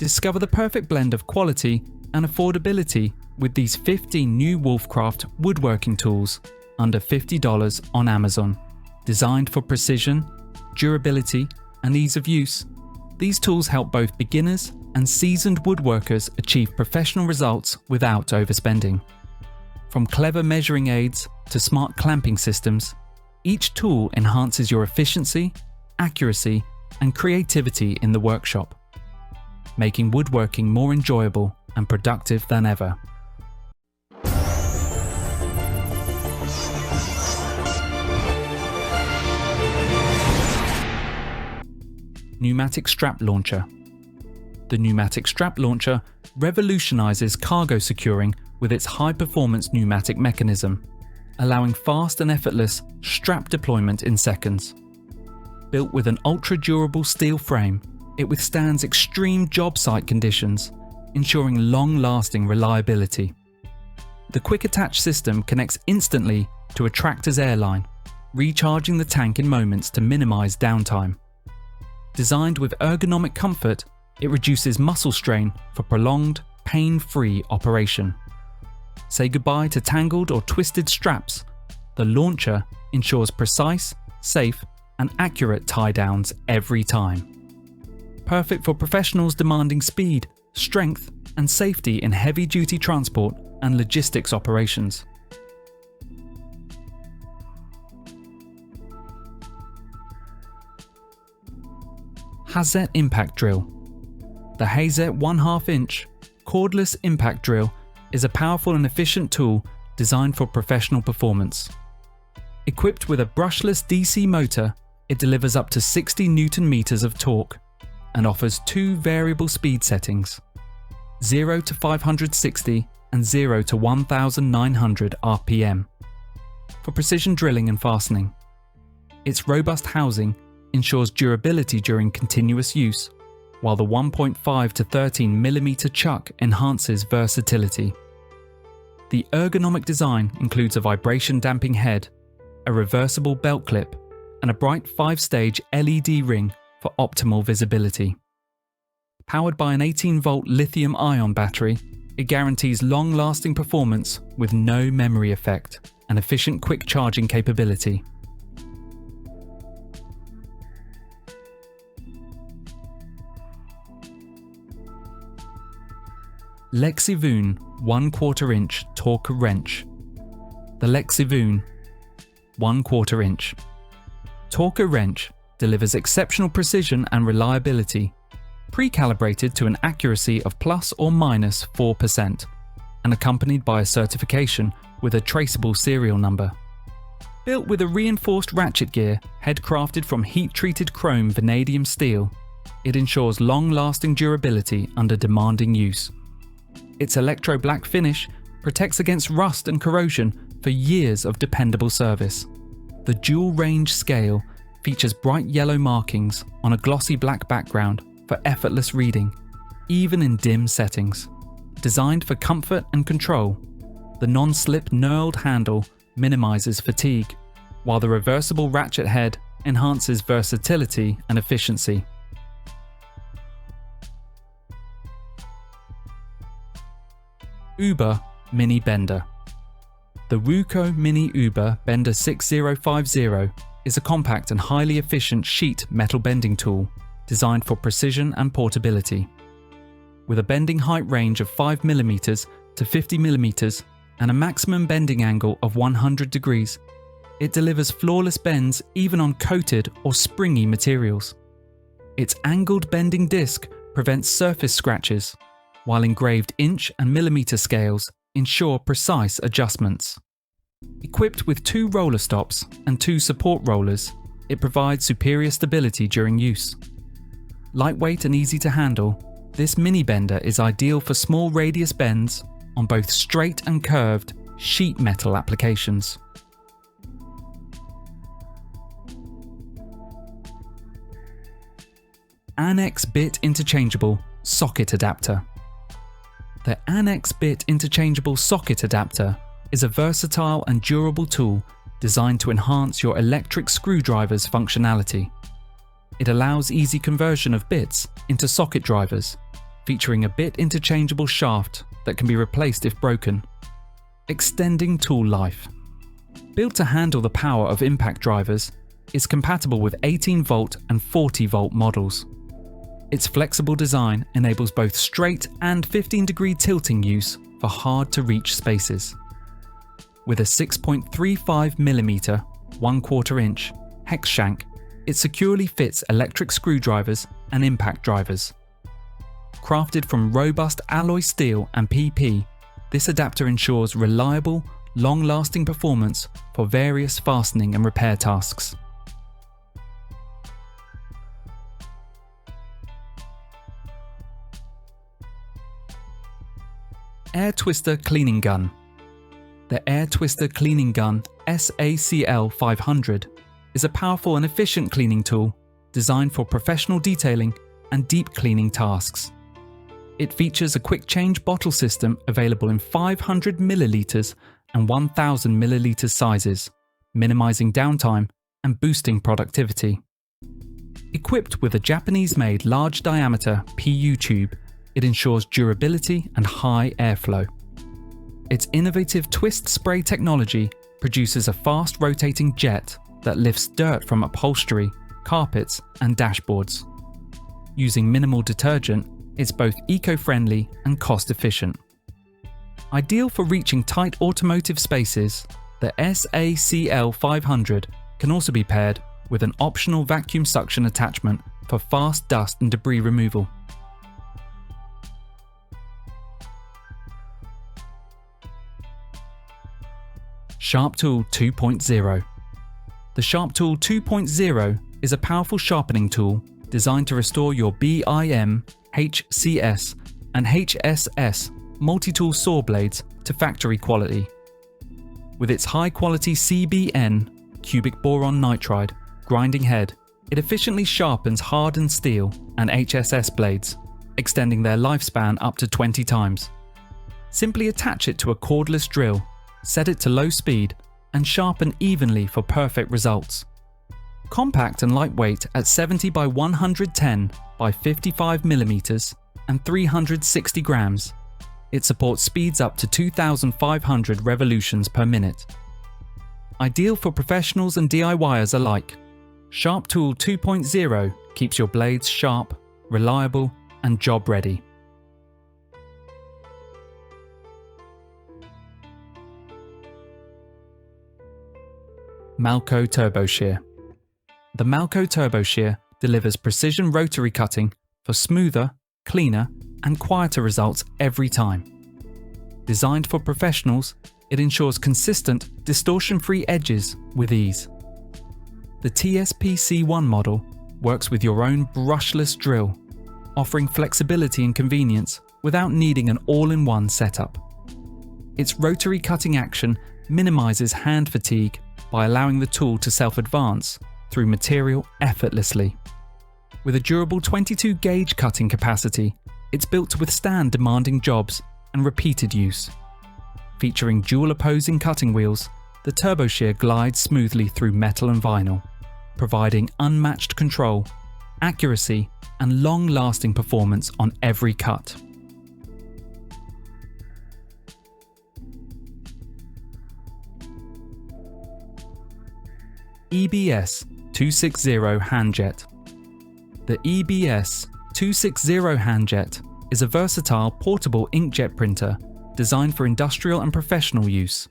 Discover the perfect blend of quality and affordability with these 15 new Wolfcraft woodworking tools under $50 on Amazon. Designed for precision, durability, and ease of use, these tools help both beginners and seasoned woodworkers achieve professional results without overspending. From clever measuring aids to smart clamping systems, each tool enhances your efficiency, accuracy, and creativity in the workshop, making woodworking more enjoyable and productive than ever. Pneumatic Strap Launcher. The Pneumatic Strap Launcher revolutionizes cargo securing with its high-performance pneumatic mechanism, allowing fast and effortless strap deployment in seconds. Built with an ultra-durable steel frame, it withstands extreme job site conditions, ensuring long-lasting reliability. The quick attach system connects instantly to a tractor's airline, recharging the tank in moments to minimize downtime. Designed with ergonomic comfort, it reduces muscle strain for prolonged, pain-free operation. Say goodbye to tangled or twisted straps. The launcher ensures precise, safe, and accurate tie-downs every time. Perfect for professionals demanding speed, strength, and safety in heavy-duty transport and logistics operations. HAZET Impact Drill. The HAZET 1/2 inch cordless impact drill is a powerful and efficient tool designed for professional performance. Equipped with a brushless DC motor, it delivers up to 60 Nm of torque and offers two variable speed settings, 0 to 560 and 0 to 1900 RPM, for precision drilling and fastening. Its robust housing ensures durability during continuous use, while the 1.5 to 13 mm chuck enhances versatility. The ergonomic design includes a vibration damping head, a reversible belt clip, and a bright 5-stage LED ring for optimal visibility. Powered by an 18-volt lithium-ion battery, it guarantees long-lasting performance with no memory effect and efficient quick charging capability. LEXIVOON 1/4 inch torque wrench. The LEXIVOON 1/4 inch torque wrench delivers exceptional precision and reliability, pre-calibrated to an accuracy of ±4% and accompanied by a certification with a traceable serial number. Built with a reinforced ratchet gear head crafted from heat-treated chrome vanadium steel, it ensures long-lasting durability under demanding use. Its electro-black finish protects against rust and corrosion for years of dependable service. The dual-range scale features bright yellow markings on a glossy black background for effortless reading, even in dim settings. Designed for comfort and control, the non-slip knurled handle minimizes fatigue, while the reversible ratchet head enhances versatility and efficiency. Uber Mini Bender. The Wuco Mini Uber Bender 6050 is a compact and highly efficient sheet metal bending tool designed for precision and portability. With a bending height range of 5 mm to 50 mm and a maximum bending angle of 100 degrees, it delivers flawless bends even on coated or springy materials. Its angled bending disc prevents surface scratches, while engraved inch and millimeter scales ensure precise adjustments. Equipped with 2 roller stops and 2 support rollers, it provides superior stability during use. Lightweight and easy to handle, this mini bender is ideal for small radius bends on both straight and curved sheet metal applications. ANEX Bit-Interchangeable Socket Adapter. The ANEX Bit-Interchangeable Socket Adapter is a versatile and durable tool designed to enhance your electric screwdriver's functionality. It allows easy conversion of bits into socket drivers, featuring a bit-interchangeable shaft that can be replaced if broken. Extending tool life. Built to handle the power of impact drivers, it's compatible with 18-volt and 40-volt models. Its flexible design enables both straight and 15-degree tilting use for hard-to-reach spaces. With a 6.35mm, 1/4 inch hex shank, it securely fits electric screwdrivers and impact drivers. Crafted from robust alloy steel and PP, this adapter ensures reliable, long-lasting performance for various fastening and repair tasks. Air Twister Cleaning Gun. The Air Twister Cleaning Gun SACL 500 is a powerful and efficient cleaning tool designed for professional detailing and deep cleaning tasks. It features a quick change bottle system available in 500 ml and 1000 ml sizes, minimizing downtime and boosting productivity. Equipped with a Japanese-made large diameter PU tube, it ensures durability and high airflow. Its innovative twist spray technology produces a fast rotating jet that lifts dirt from upholstery, carpets, and dashboards. Using minimal detergent, it's both eco-friendly and cost-efficient. Ideal for reaching tight automotive spaces, the SACL 500 can also be paired with an optional vacuum suction attachment for fast dust and debris removal. SharpTool 2.0. The SharpTool 2.0 is a powerful sharpening tool designed to restore your BIM, HCS, and HSS multi-tool saw blades to factory quality. With its high-quality CBN, cubic boron nitride, grinding head, it efficiently sharpens hardened steel and HSS blades, extending their lifespan up to 20 times. Simply attach it to a cordless drill, set it to low speed, and sharpen evenly for perfect results. Compact and lightweight at 70 by 110 by 55mm and 360 grams, it supports speeds up to 2,500 revolutions per minute. Ideal for professionals and DIYers alike, SharpTool 2.0 keeps your blades sharp, reliable, and job ready. MALCO TurboShear. The MALCO TurboShear delivers precision rotary cutting for smoother, cleaner, and quieter results every time. Designed for professionals, it ensures consistent, distortion-free edges with ease. The TSP-C1 model works with your own brushless drill, offering flexibility and convenience without needing an all-in-one setup. Its rotary cutting action minimizes hand fatigue by allowing the tool to self-advance through material effortlessly. With a durable 22-gauge cutting capacity, it's built to withstand demanding jobs and repeated use. Featuring dual opposing cutting wheels, the TurboShear glides smoothly through metal and vinyl, providing unmatched control, accuracy, and long-lasting performance on every cut. EBS-260 Handjet. The EBS-260 Handjet is a versatile portable inkjet printer designed for industrial and professional use.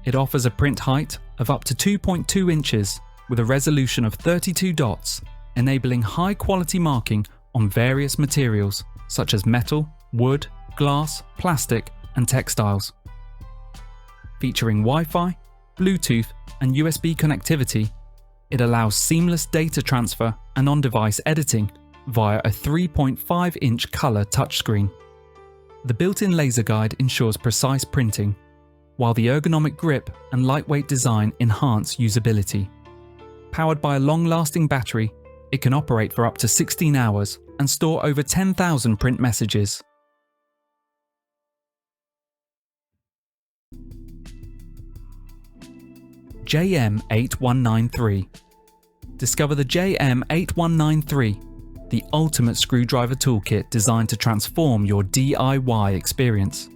It offers a print height of up to 2.2 inches with a resolution of 32 dots, enabling high-quality marking on various materials such as metal, wood, glass, plastic, and textiles. Featuring Wi-Fi, Bluetooth, and USB connectivity, it allows seamless data transfer and on-device editing via a 3.5-inch color touchscreen. The built-in laser guide ensures precise printing, while the ergonomic grip and lightweight design enhance usability. Powered by a long-lasting battery, it can operate for up to 16 hours and store over 10,000 print messages. JM8193. Discover the JM8193, the ultimate screwdriver toolkit designed to transform your DIY experience.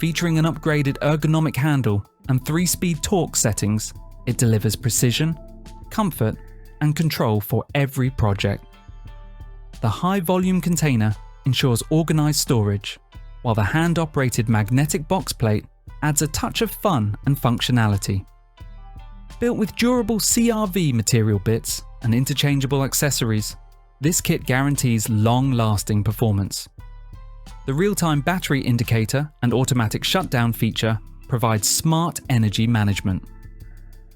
Featuring an upgraded ergonomic handle and 3-speed torque settings, it delivers precision, comfort, and control for every project. The high-volume container ensures organized storage, while the hand-operated magnetic box plate adds a touch of fun and functionality. Built with durable CRV material bits and interchangeable accessories, this kit guarantees long-lasting performance. The real-time battery indicator and automatic shutdown feature provides smart energy management.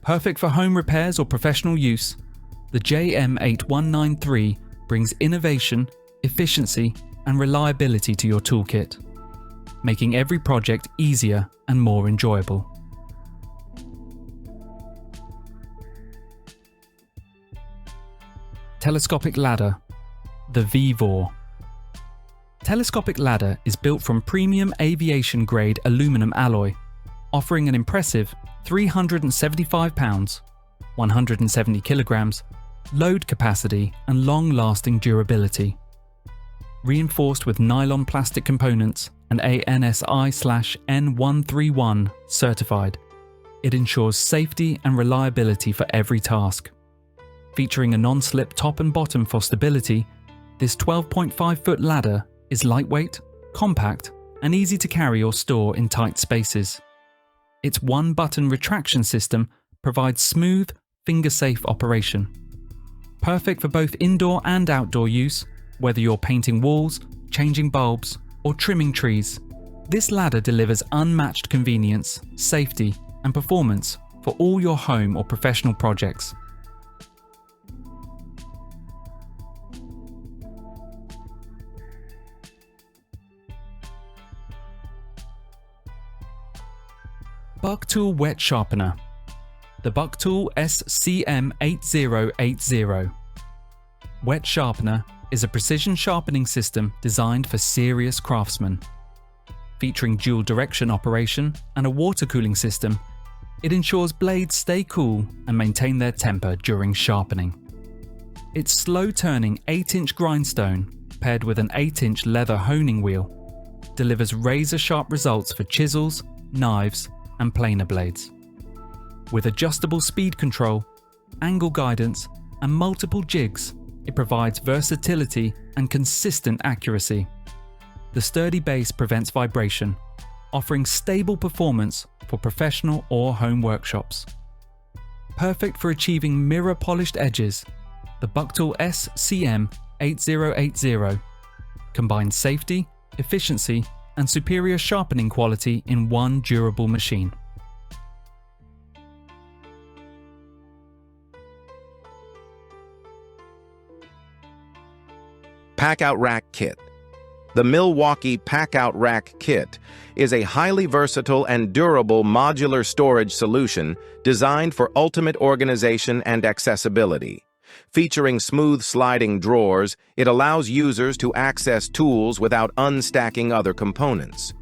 Perfect for home repairs or professional use, the JM8193 brings innovation, efficiency, and reliability to your toolkit, making every project easier and more enjoyable. Telescopic Ladder, the VVOR. Telescopic Ladder is built from premium aviation-grade aluminum alloy, offering an impressive 375 pounds, 170 kilograms, load capacity and long-lasting durability. Reinforced with nylon plastic components and ANSI/N131 certified, it ensures safety and reliability for every task. Featuring a non-slip top and bottom for stability, this 12.5-foot ladder is lightweight, compact, and easy to carry or store in tight spaces. Its one-button retraction system provides smooth, finger-safe operation. Perfect for both indoor and outdoor use, whether you're painting walls, changing bulbs, or trimming trees. This ladder delivers unmatched convenience, safety, and performance for all your home or professional projects. BUCKTOOL Wet Sharpener. The BUCKTOOL SCM8080. Wet Sharpener is a precision sharpening system designed for serious craftsmen. Featuring dual direction operation and a water cooling system, it ensures blades stay cool and maintain their temper during sharpening. Its slow-turning 8-inch grindstone, paired with an 8-inch leather honing wheel, delivers razor-sharp results for chisels, knives, and planer blades. With adjustable speed control, angle guidance, and multiple jigs, it provides versatility and consistent accuracy. The sturdy base prevents vibration, offering stable performance for professional or home workshops. Perfect for achieving mirror-polished edges, the BUCKTOOL SCM8080 combines safety, efficiency, and superior sharpening quality in one durable machine. Packout Rack Kit. The Milwaukee Packout Rack Kit is a highly versatile and durable modular storage solution designed for ultimate organization and accessibility. Featuring smooth sliding drawers, it allows users to access tools without unstacking other components.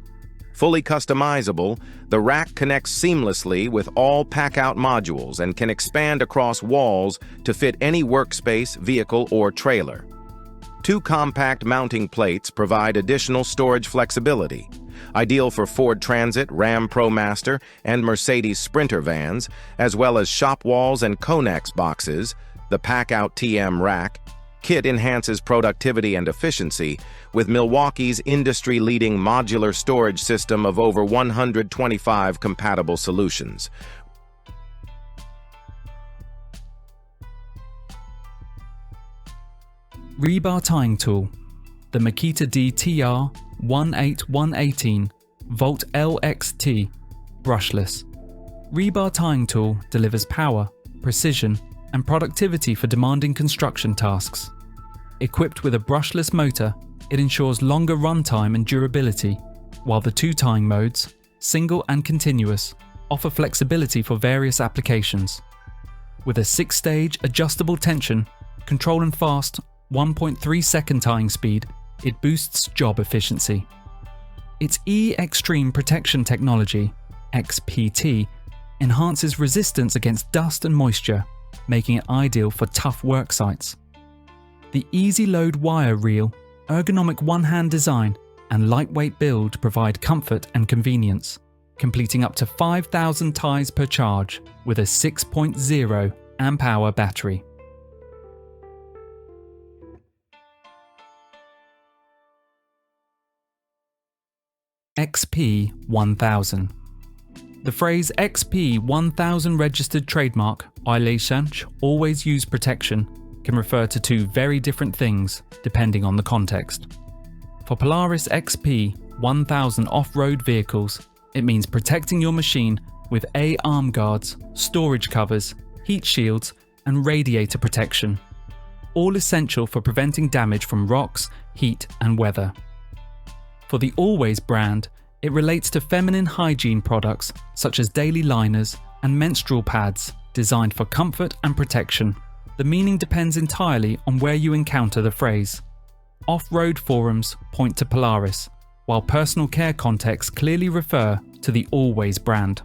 Fully customizable, the rack connects seamlessly with all Packout modules and can expand across walls to fit any workspace, vehicle, or trailer. 2 compact mounting plates provide additional storage flexibility. Ideal for Ford Transit, Ram ProMaster, and Mercedes Sprinter vans, as well as shop walls and Connex boxes. The Packout TM Rack Kit enhances productivity and efficiency with Milwaukee's industry-leading modular storage system of over 125 compatible solutions. Rebar tying tool, the Makita D TR18118 Volt LXT brushless. Rebar tying tool delivers power, precision, and productivity for demanding construction tasks. Equipped with a brushless motor, it ensures longer runtime and durability, while the 2 tying modes, single and continuous, offer flexibility for various applications. With a 6-stage adjustable tension, control and fast 1.3-second tying speed, it boosts job efficiency. Its E-Extreme Protection Technology, XPT, enhances resistance against dust and moisture, making it ideal for tough work sites. The The easy load wire reel, ergonomic one-hand design, and lightweight build provide comfort and convenience, completing up to 5,000 ties per charge with a 6.0 amp-hour battery. XP1000. The phrase XP1000 registered trademark, "Licence, always use protection," can refer to two very different things depending on the context. For Polaris XP1000 off-road vehicles, it means protecting your machine with arm guards, storage covers, heat shields, and radiator protection, all essential for preventing damage from rocks, heat, and weather. For the Always brand, it relates to feminine hygiene products such as daily liners and menstrual pads designed for comfort and protection. The meaning depends entirely on where you encounter the phrase. Off-road forums point to Polaris, while personal care contexts clearly refer to the Always brand.